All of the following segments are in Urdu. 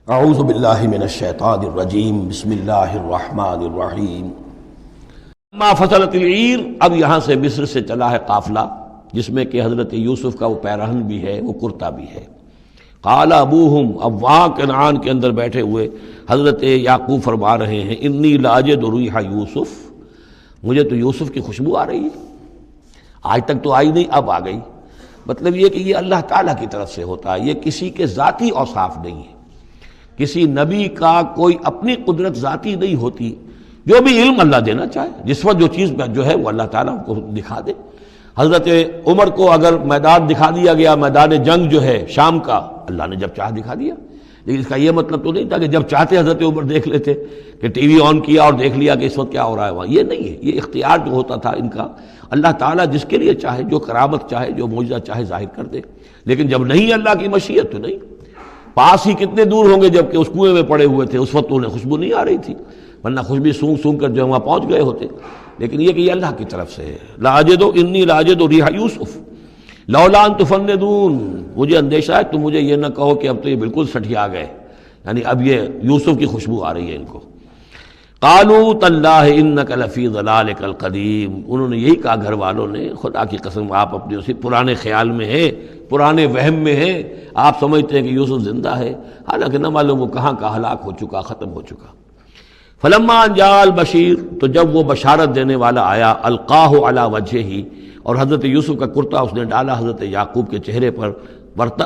اعوذ باللہ من الشیطان الرجیم بسم اللہ الرحمن الرحیم ما فصلت العیر۔ اب یہاں سے مصر سے چلا ہے قافلہ جس میں کہ حضرت یوسف کا وہ پیرہن بھی ہے، وہ کرتا بھی ہے۔ قال ابوہم، اب وہاں کنعان کے اندر بیٹھے ہوئے حضرت یعقوب فرما رہے ہیں انی لاجد ریح یوسف، مجھے تو یوسف کی خوشبو آ رہی ہے، آج تک تو آئی نہیں، اب آ گئی۔ مطلب یہ کہ یہ اللہ تعالیٰ کی طرف سے ہوتا ہے، یہ کسی کے ذاتی اوصاف نہیں ہے، کسی نبی کا کوئی اپنی قدرت ذاتی نہیں ہوتی، جو بھی علم اللہ دینا چاہے، جس وقت جو چیز جو ہے وہ اللہ تعالیٰ کو دکھا دے۔ حضرت عمر کو اگر میدان دکھا دیا گیا، میدان جنگ جو ہے شام کا، اللہ نے جب چاہ دکھا دیا، لیکن اس کا یہ مطلب تو نہیں تھا کہ جب چاہتے حضرت عمر دیکھ لیتے، کہ ٹی وی آن کیا اور دیکھ لیا کہ اس وقت کیا ہو رہا ہے وہاں، یہ نہیں ہے۔ یہ اختیار جو ہوتا تھا ان کا، اللہ تعالیٰ جس کے لیے چاہے، جو کرامت چاہے، جو معجزہ چاہے ظاہر کر دے، لیکن جب نہیں اللہ کی مشیت تو نہیں۔ پاس ہی کتنے دور ہوں گے جب کہ اس کنویں میں پڑے ہوئے تھے، اس وقت انہیں خوشبو نہیں آ رہی تھی، ورنہ خوشبو سونگ سونگ کر جو وہاں پہنچ گئے ہوتے، لیکن یہ کہ یہ اللہ کی طرف سے ہے۔ لاجد انی لاجد ریح یوسف لولا ان تفندون، مجھے اندیشہ ہے تم مجھے یہ نہ کہو کہ اب تو یہ بالکل سٹھیا گئے، یعنی اب یہ یوسف کی خوشبو آ رہی ہے ان کو۔ قالوا تاللہ انک لفی ضلالک القدیم، انہوں نے یہی کہا گھر والوں نے، خدا کی قسم آپ اپنے اسی پرانے خیال میں ہیں، پرانے وہم میں ہیں، آپ سمجھتے ہیں کہ یوسف زندہ ہے، حالانکہ نہ معلوم وہ کہاں کا ہلاک ہو چکا، ختم ہو چکا۔ فلما ان جاء البشیر، تو جب وہ بشارت دینے والا آیا، القاہ علی وجہہ، اور حضرت یوسف کا کرتا اس نے ڈالا حضرت یعقوب کے چہرے پر،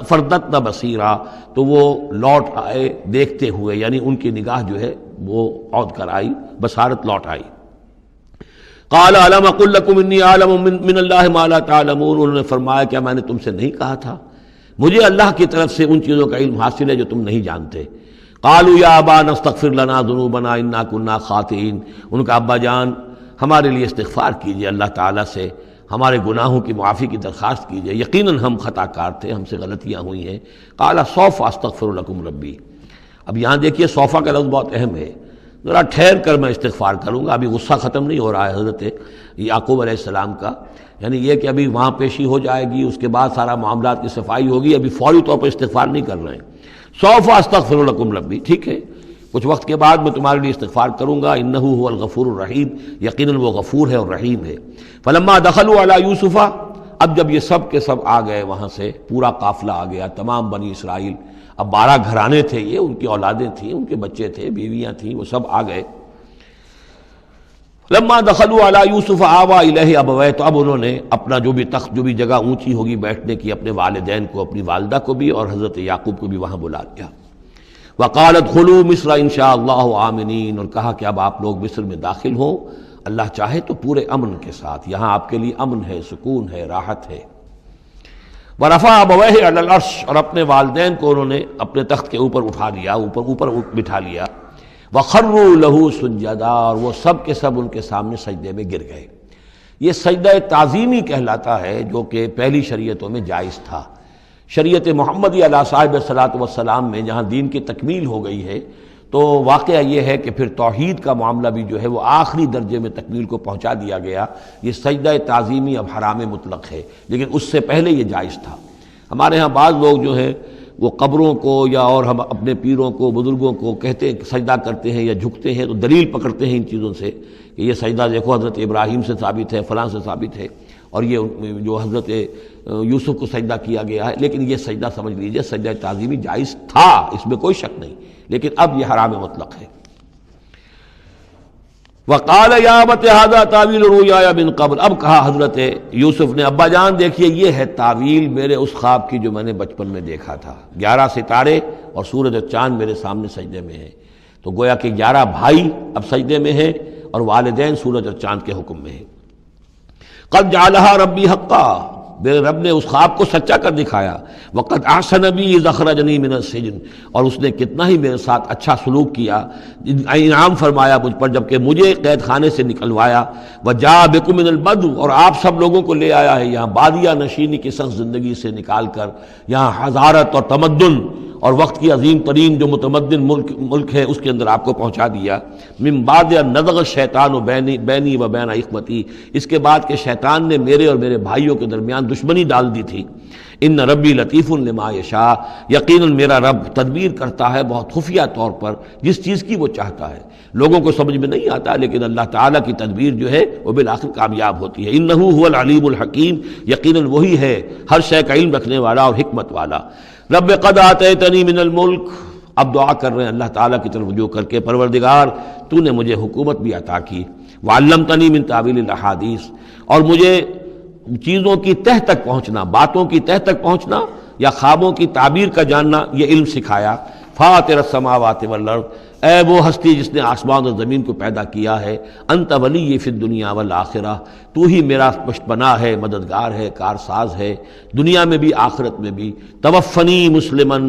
فردتنا بصیرا، تو وہ لوٹ آئے دیکھتے ہوئے، یعنی ان کی نگاہ جو ہے وہ عود کر آئی، بصارت لوٹ آئی۔ قال الم اقل لکم انی اعلم من اللہ ما لا تعلمون، انہوں نے فرمایا کیا میں نے تم سے نہیں کہا تھا، مجھے اللہ کی طرف سے ان چیزوں کا علم حاصل ہے جو تم نہیں جانتے۔ قالوا یا ابانا استغفر لنا ذنوبنا انا كنا خاطئین، ان کا ابا جان ہمارے لیے استغفار کیجئے اللہ تعالیٰ سے، ہمارے گناہوں کی معافی کی درخواست کیجئے، یقیناً ہم خطا کار تھے، ہم سے غلطیاں ہوئی ہیں۔ قال سوف استغفر لکم ربی، اب یہاں دیکھیے صوفہ کا لفظ بہت اہم ہے، ذرا ٹھہر کر میں استغفار کروں گا، ابھی غصہ ختم نہیں ہو رہا ہے حضرت یعقوب علیہ السلام کا، یعنی یہ کہ ابھی وہاں پیشی ہو جائے گی، اس کے بعد سارا معاملات کی صفائی ہوگی، ابھی فوری طور پر استغفار نہیں کر رہے ہیں۔ سوف استغفر لکم ربی، ٹھیک ہے، کچھ وقت کے بعد میں تمہارے لیے استغفار کروں گا، انہ هو الغفور الرحیم، یقیناً وہ غفور ہے اور رحیم ہے۔ فلما دخلوا علی یوسف، اب جب یہ سب کے سب آ گئے وہاں سے، پورا قافلہ آ گیا، تمام بنی اسرائیل، اب 12 گھرانے تھے یہ، ان کی اولادیں تھیں، ان کے بچے تھے، بیویاں تھیں، وہ سب آ گئے۔ لما دخلوا علی یوسف آویٰ الیہ ابویہ، تو اب انہوں نے اپنا جو بھی تخت، جو بھی جگہ اونچی ہوگی بیٹھنے کی، اپنے والدین کو، اپنی والدہ کو بھی اور حضرت یعقوب کو بھی وہاں بلا لیا۔ وقال ادخلوا مصر ان شاء اللہ آمنین، اور کہا کہ اب آپ لوگ مصر میں داخل ہوں، اللہ چاہے تو پورے امن کے ساتھ، یہاں آپ کے لیے امن ہے، سکون ہے، راحت ہے۔ ورفع ابویہ علی العرش، اور اپنے والدین کو انہوں نے اپنے تخت کے اوپر اٹھا لیا، اوپر بٹھا لیا۔ وخروا لہ سجدا، اور وہ سب کے سب ان کے سامنے سجدے میں گر گئے۔ یہ سجدہ تعظیمی کہلاتا ہے، جو کہ پہلی شریعتوں میں جائز تھا۔ شریعت محمدی علیہ صاحب الصلاۃ والسلام میں جہاں دین کی تکمیل ہو گئی ہے، تو واقعہ یہ ہے کہ پھر توحید کا معاملہ بھی جو ہے وہ آخری درجے میں تکمیل کو پہنچا دیا گیا۔ یہ سجدہ تعظیمی اب حرام مطلق ہے، لیکن اس سے پہلے یہ جائز تھا۔ ہمارے ہاں بعض لوگ جو ہیں وہ قبروں کو یا اور ہم اپنے پیروں کو، بزرگوں کو کہتے ہیں سجدہ کرتے ہیں یا جھکتے ہیں، تو دلیل پکڑتے ہیں ان چیزوں سے کہ یہ سجدہ دیکھو حضرت ابراہیم سے ثابت ہے، فلاں سے ثابت ہے، اور یہ جو حضرت یوسف کو سجدہ کیا گیا ہے، لیکن یہ سجدہ سمجھ لیجئے سجدہ تعظیمی جائز تھا، اس میں کوئی شک نہیں، لیکن اب یہ حرام مطلق ہے۔ وقال یا ابت ھذا تاویل رؤیایا من قبل، اب کہا حضرت یوسف نے ابا جان دیکھیے یہ ہے تعویل میرے اس خواب کی جو میں نے بچپن میں دیکھا تھا، 11 ستارے اور سورج اور چاند میرے سامنے سجدے میں ہیں، تو گویا کہ 11 بھائی اب سجدے میں ہیں اور والدین سورج اور چاند کے حکم میں ہیں۔ قد جعلھا ربی حقا، میرے رب نے اس خواب کو سچا کر دکھایا۔ وقد احسن بی اذ اخرجنی من السجن، اور اس نے کتنا ہی میرے ساتھ اچھا سلوک کیا، انعام فرمایا مجھ پر جبکہ مجھے قید خانے سے نکلوایا۔ وجاء بکم من البدو، اور آپ سب لوگوں کو لے آیا ہے یہاں بادیہ نشینی کی سخت زندگی سے نکال کر یہاں حضارت اور تمدن اور وقت کی عظیم ترین جو متمدن ملک ہے اس کے اندر آپ کو پہنچا دیا۔ من بعد ان نزغ الشیطان بینی و بین اخوتی، اس کے بعد کہ شیطان نے میرے اور میرے بھائیوں کے درمیان دشمنی ڈال دی تھی۔ ان ربی لطیف لما یشاء، یقیناً میرا رب تدبیر کرتا ہے بہت خفیہ طور پر جس چیز کی وہ چاہتا ہے، لوگوں کو سمجھ میں نہیں آتا، لیکن اللہ تعالیٰ کی تدبیر جو ہے وہ بالآخر کامیاب ہوتی ہے۔ انہ هو العلیم الحکیم، یقیناً وہی ہے ہر شے کا علم رکھنے والا اور حکمت والا۔ رب قد آتیتنی من الملک، اب دعا کر رہے ہیں اللہ تعالیٰ کی طرف رجوع کر کے، پروردگار تو نے مجھے حکومت بھی عطا کی، وعلمتنی من تعویل الاحادیث، اور مجھے چیزوں کی تہ تک پہنچنا، باتوں کی تہ تک پہنچنا یا خوابوں کی تعبیر کا جاننا، یہ علم سکھایا۔ فاطر السماوات والارض، اے وہ ہستی جس نے آسمان اور زمین کو پیدا کیا ہے، انت ولی فی الدنیا والآخرہ، تو ہی میرا پشت پناہ ہے، مددگار ہے، کارساز ہے، دنیا میں بھی آخرت میں بھی۔ توفنی مسلمن،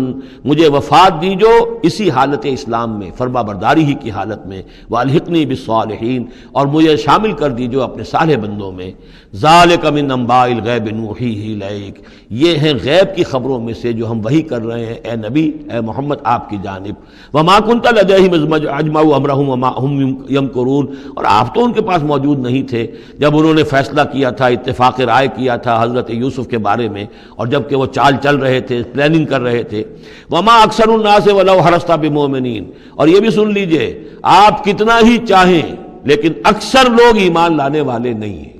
مجھے وفات دیجو اسی حالت اسلام میں، فرما برداری ہی کی حالت میں، والحقنی بالصالحین، اور مجھے شامل کر دیجو اپنے صالح بندوں میں۔ ذالک من انباء الغیب نوحیہ الیک، یہ ہیں غیب کی خبروں میں سے جو ہم وحی کر رہے ہیں اے نبی، اے محمد آپ کی جانب۔ وما کنت لدیہم اذ اجمعوا امرہم وما ہم یمکرون، اور آپ تو ان کے پاس موجود نہیں تھے جب انہوں نے فیصلہ کیا تھا، اتفاق رائے کیا تھا حضرت یوسف کے بارے میں، اور جب کہ وہ چال چل رہے تھے، پلاننگ کر رہے تھے۔ وما اکثر الناس ولو حرصت بمؤمنین، اور یہ بھی سن لیجئے آپ کتنا ہی چاہیں لیکن اکثر لوگ ایمان لانے والے نہیں ہیں۔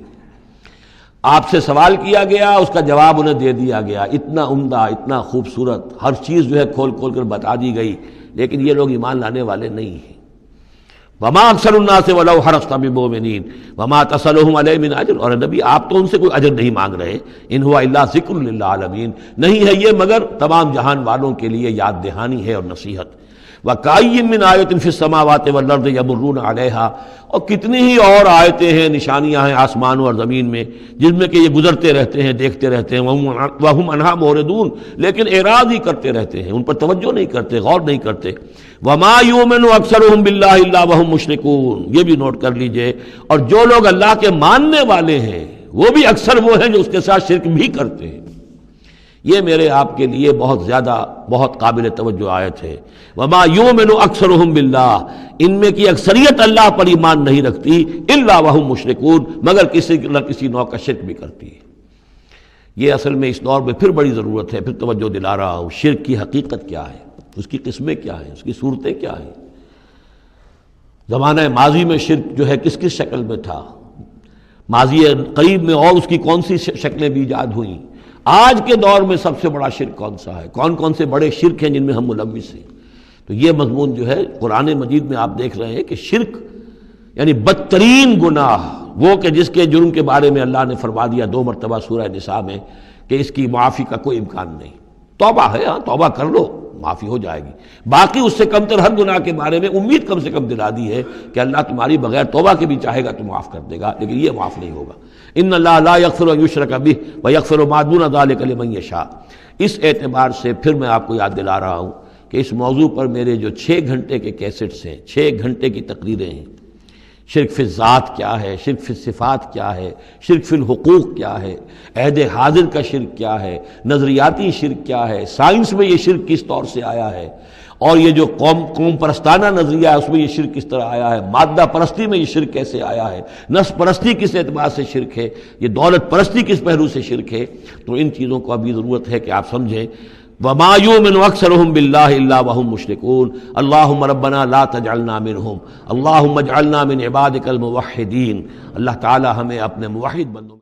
آپ سے سوال کیا گیا، اس کا جواب انہیں دے دیا گیا، اتنا عمدہ، اتنا خوبصورت، ہر چیز جو ہے کھول کھول کر بتا دی گئی، لیکن یہ لوگ ایمان لانے والے نہیں ہیں۔ وما اکثر الناس ولو حرصت بمؤمنین وما تصلهم علیہ من اجر، اور نبی آپ تو ان سے کوئی اجر نہیں مانگ رہے، ان ہوا الا ذکر للعالمین، نہیں ہے یہ مگر تمام جہان والوں کے لیے یاد دہانی ہے اور نصیحت۔ وَكَأَيٍّ مِّنْ آیَةٍ فِي السَّمَاوَاتِ وَالْأَرْضِ يَمُرُّونَ عَلَيْهَا، اور کتنی ہی اور آیتیں ہیں، نشانیاں ہیں آسمانوں اور زمین میں جن میں کہ یہ گزرتے رہتے ہیں، دیکھتے رہتے ہیں، وَهُمْ عَنْهَا مُعْرِضُونَ، لیکن اعراض ہی کرتے رہتے ہیں، ان پر توجہ نہیں کرتے، غور نہیں کرتے۔ وَمَا يُؤْمِنُ أَكْثَرُهُم بِاللَّهِ إِلَّا وَهُمْ مُشْرِكُونَ، یہ بھی نوٹ کر لیجئے، اور جو لوگ اللہ کے ماننے والے ہیں وہ بھی اکثر وہ ہیں جو اس کے ساتھ شرک بھی کرتے ہیں۔ یہ میرے آپ کے لیے بہت زیادہ، بہت قابل توجہ آیت ہے۔ وما یؤمن اکثرهم باللہ، ان میں کی اکثریت اللہ پر ایمان نہیں رکھتی، الا وهم مشرکون، مگر کسی نہ کسی نوع کا شرک بھی کرتی ہے۔ یہ اصل میں اس دور میں پھر بڑی ضرورت ہے، پھر توجہ دلا رہا ہوں، شرک کی حقیقت کیا ہے، اس کی قسمیں کیا ہیں، اس کی صورتیں کیا ہیں۔ زمانہ ماضی میں شرک جو ہے کس کس شکل میں تھا، ماضی قریب میں اور اس کی کون سی شکلیں بھی ایجاد ہوئیں، آج کے دور میں سب سے بڑا شرک کون سا ہے، کون کون سے بڑے شرک ہیں جن میں ہم ملوث ہیں۔ تو یہ مضمون جو ہے قرآن مجید میں آپ دیکھ رہے ہیں کہ شرک یعنی بدترین گناہ، وہ کہ جس کے جرم کے بارے میں اللہ نے فرما دیا 2 مرتبہ سورہ نساء میں کہ اس کی معافی کا کوئی امکان نہیں۔ توبہ ہے، ہاں توبہ کر لو معافی ہو جائے گی، باقی اس سے کم تر ہر گناہ کے بارے میں امید کم سے کم دلا دی ہے کہ اللہ تمہاری بغیر توبہ کے بھی چاہے گا تو معاف کر دے گا، لیکن یہ معاف نہیں ہوگا۔ ان اللہ لا یغفر ان یشرک بہ ویغفر ما دون ذلک لمن یشاء۔ اس اعتبار سے پھر میں آپ کو یاد دلا رہا ہوں کہ اس موضوع پر میرے جو 6 گھنٹے کے کیسٹس ہیں، 6 گھنٹے کی تقریریں ہیں، شرک فی الذات کیا ہے، شرک فی الصفات کیا ہے، شرک فی الحقوق کیا ہے، عہد حاضر کا شرک کیا ہے، نظریاتی شرک کیا ہے، سائنس میں یہ شرک کس طور سے آیا ہے، اور یہ جو قوم پرستانہ نظریہ ہے اس میں یہ شرک کس طرح آیا ہے، مادہ پرستی میں یہ شرک کیسے آیا ہے، نفس پرستی کس اعتبار سے شرک ہے، یہ دولت پرستی کس پہلو سے شرک ہے۔ تو ان چیزوں کو ابھی ضرورت ہے کہ آپ سمجھیں۔ وما یؤمن اکثرهم باللہ الا وهم مشرکون اللہم ربنا لا تجعلنا منہم اللہم اجعلنا من عبادک الموحدین۔ اللہ تعالی ہمیں اپنے موحد بندوں